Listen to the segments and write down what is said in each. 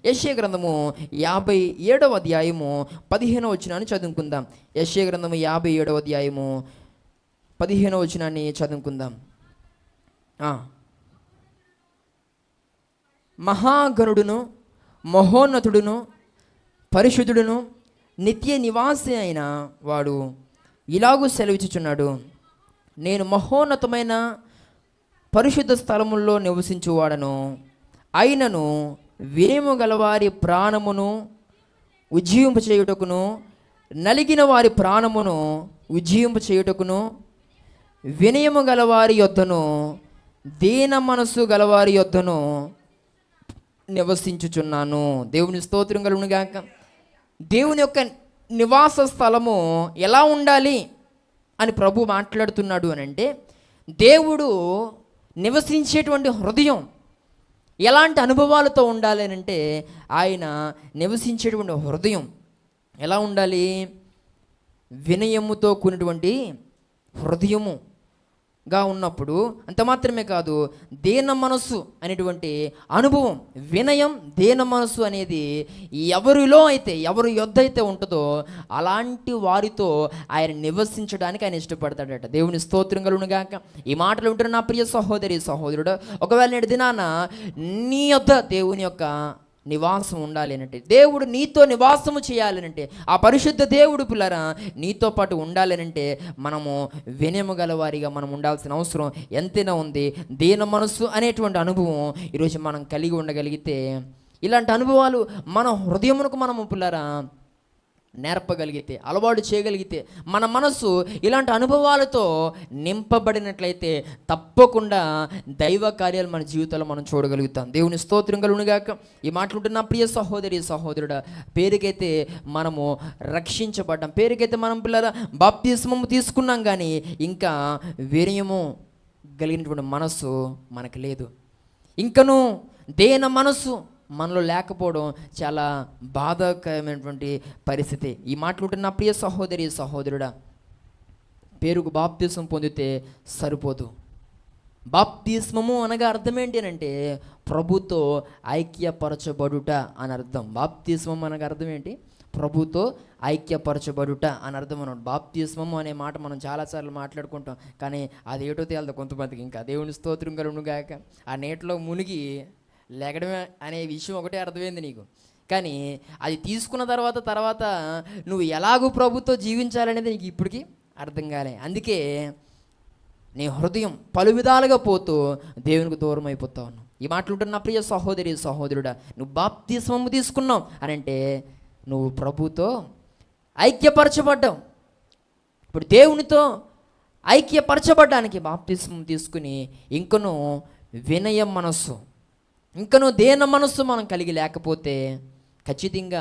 యెషయా గ్రంథము 57వ అధ్యాయము 15వ వచనాన్ని చదువుకుందాం. యెషయా గ్రంథము 57వ అధ్యాయము 15వ వచనాన్ని చదువుకుందాం. మహాగణుడును మహోన్నతుడును పరిశుద్ధుడును నిత్య నివాసి అయిన వాడు ఇలాగూ సెలవిచ్చుచున్నాడు, నేను మహోన్నతమైన పరిశుద్ధ స్థలముల్లో నివసించువాడను, అయినను వినయము గలవారి ప్రాణమును ఉజ్జీవింప చేయుటకును, నలిగిన వారి ప్రాణమును ఉజ్జీవింప చేయుటకును, వినయము గలవారి యొద్దను దీన మనస్సు గలవారి యొద్దను నివసించుచున్నాను. దేవుని స్తోత్రం కలుగును గాక. దేవుని యొక్క నివాస స్థలము ఎలా ఉండాలి అని ప్రభు మాట్లాడుతున్నాడు అని అంటే, దేవుడు నివసించేటువంటి హృదయం ఎలాంటి అనుభవాలతో ఉండాలి అని అంటే, ఆయన నివసించేటువంటి హృదయం ఎలా ఉండాలి? వినయముతో కూడినటువంటి హృదయముగా ఉన్నప్పుడు అంత మాత్రమే కాదు, దీన మనస్సు అనేటువంటి అనుభవం. వినయం, దీన మనస్సు అనేది ఎవరిలో అయితే, ఎవరి యొద్ద అయితే ఉంటుందో అలాంటి వారితో ఆయన నివసించడానికి ఆయన ఇష్టపడతాడట. దేవుని స్తోత్రం కలుగును గాక. ఈ మాటలు ఉంటున్న నా ప్రియ సహోదరి సహోదరుడు, ఒకవేళ నేటి దినాన నీ యొద్ద దేవుని యొక్క నివాసం ఉండాలి అనంటే, దేవుడు నీతో నివాసము చేయాలనంటే, ఆ పరిశుద్ధ దేవుడు పిల్లరా నీతో పాటు ఉండాలనంటే, మనము వినయము గలవారిగా మనం ఉండాల్సిన అవసరం ఎంతైనా ఉంది. దీన మనస్సు అనేటువంటి అనుభవం ఈరోజు మనం కలిగి ఉండగలిగితే, ఇలాంటి అనుభవాలు మన హృదయమునకు మనము పిల్లరా నేర్పగలిగితే, అలవాటు చేయగలిగితే, మన మనస్సు ఇలాంటి అనుభవాలతో నింపబడినట్లయితే తప్పకుండా దైవ కార్యాలు మన జీవితంలో మనం చూడగలుగుతాం. దేవుని స్తోత్రం కలుగును గాక. ఈ మాటలుంటున్న ప్రియ సహోదరి సహోదరుడా, పేరుకైతే మనము రక్షించబడ్డాం, పేరుకైతే మనం పిల్లల బాప్తిస్మము తీసుకున్నాం, కానీ ఇంకా వినయము కలిగినటువంటి మనస్సు మనకు లేదు. ఇంకను దేన మనస్సు మనలో లేకపోవడం చాలా బాధాకరమైనటువంటి పరిస్థితి. ఈ మాటలుంటున్న ప్రియ సహోదరి సహోదరుడా, పేరుకు బాప్తిస్మం పొందితే సరిపోదు. బాప్తిస్మము అనగా అర్థం ఏంటి అంటే, ప్రభుతో ఐక్యపరచబడుట అని అర్థం. బాప్తిస్మం అనగా అర్థం ఏంటి? ప్రభుతో ఐక్యపరచబడుట అని అర్థం అన్నమాట. బాప్తిస్మము అనే మాట మనం చాలాసార్లు మాట్లాడుకుంటాం, కానీ అది ఏటో తేలదు కొంతమందికి. ఇంకా దేవుని స్తోత్రం కలుగును గాక. ఆ నీటిలో మునిగి లేగడమే అనే విషయం ఒకటే అర్థమైంది నీకు, కానీ అది తీసుకున్న తర్వాత నువ్వు ఎలాగూ ప్రభుతో జీవించాలనేది నీకు ఇప్పటికీ అర్థం కాలే. అందుకే నీ హృదయం పలు విధాలుగా పోతూ దేవునికి దూరం అయిపోతా ఉన్నావు. ఈ మాటలుంటున్న నా ప్రియ సహోదరి సహోదరుడా, నువ్వు బాప్తిస్మము తీసుకున్నావు అని అంటే నువ్వు ప్రభుతో ఐక్యపరచబడ్డావు. ఇప్పుడు దేవునితో ఐక్యపరచబడ్డానికి బాప్తిస్మం తీసుకుని ఇంకనూ వినయ మనస్సు, ఇంకనూ దేన మనస్సు మనం కలిగి లేకపోతే ఖచ్చితంగా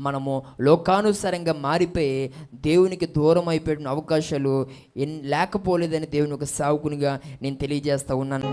మనము లోకానుసారంగా మారిపోయి దేవునికి దూరం అయిపోయిన అవకాశాలు లేకపోలేదని దేవుని ఒక సేవకునిగా నేను తెలియజేస్తూ ఉన్నాను.